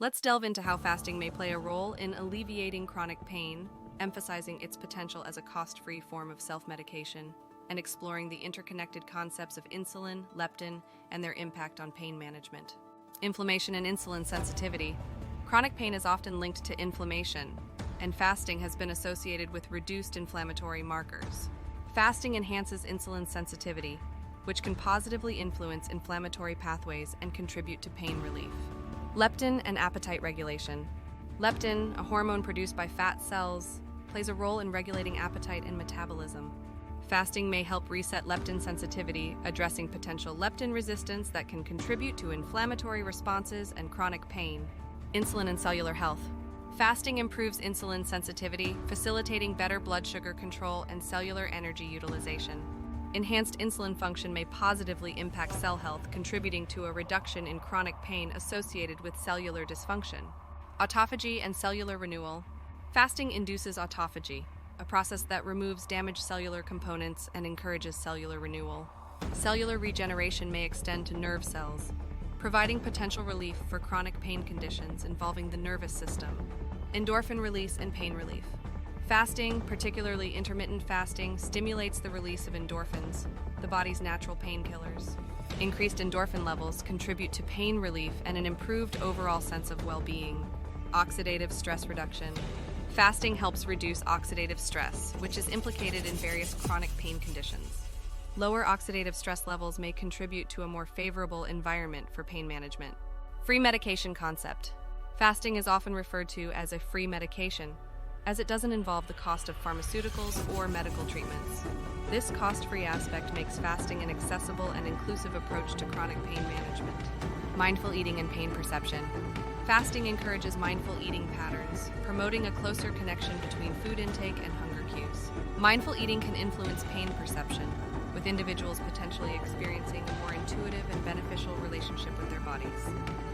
Let's delve into how fasting may play a role in alleviating chronic pain, emphasizing its potential as a cost-free form of self-medication, and exploring the interconnected concepts of insulin, leptin, and their impact on pain management. Inflammation and insulin sensitivity. Chronic pain is often linked to inflammation, and fasting has been associated with reduced inflammatory markers. Fasting enhances insulin sensitivity, which can positively influence inflammatory pathways and contribute to pain relief. Leptin and appetite regulation. Leptin, a hormone produced by fat cells, plays a role in regulating appetite and metabolism. Fasting may help reset leptin sensitivity, addressing potential leptin resistance that can contribute to inflammatory responses and chronic pain. Insulin and cellular health. Fasting improves insulin sensitivity, facilitating better blood sugar control and cellular energy utilization. Enhanced insulin function may positively impact cell health, contributing to a reduction in chronic pain associated with cellular dysfunction. Autophagy and cellular renewal. Fasting induces autophagy, a process that removes damaged cellular components and encourages cellular renewal. Cellular regeneration may extend to nerve cells, providing potential relief for chronic pain conditions involving the nervous system. Endorphin release and pain relief. Fasting, particularly intermittent fasting, stimulates the release of endorphins, the body's natural painkillers. Increased endorphin levels contribute to pain relief and an improved overall sense of well-being. Oxidative stress reduction. Fasting helps reduce oxidative stress, which is implicated in various chronic pain conditions. Lower oxidative stress levels may contribute to a more favorable environment for pain management. Free medication concept. Fasting is often referred to as a free medication, as it doesn't involve the cost of pharmaceuticals or medical treatments. This cost-free aspect makes fasting an accessible and inclusive approach to chronic pain management. Mindful eating and pain perception. Fasting encourages mindful eating patterns, promoting a closer connection between food intake and hunger cues. Mindful eating can influence pain perception, with individuals potentially experiencing a more intuitive and beneficial relationship with their bodies.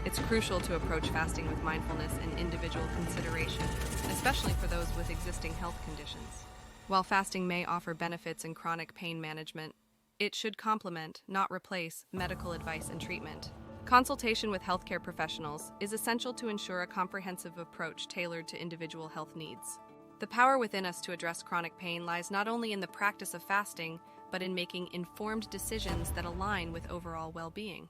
It's crucial to approach fasting with mindfulness and individual consideration, especially for those with existing health conditions. While fasting may offer benefits in chronic pain management, it should complement, not replace, medical advice and treatment. Consultation with healthcare professionals is essential to ensure a comprehensive approach tailored to individual health needs. The power within us to address chronic pain lies not only in the practice of fasting, but in making informed decisions that align with overall well-being.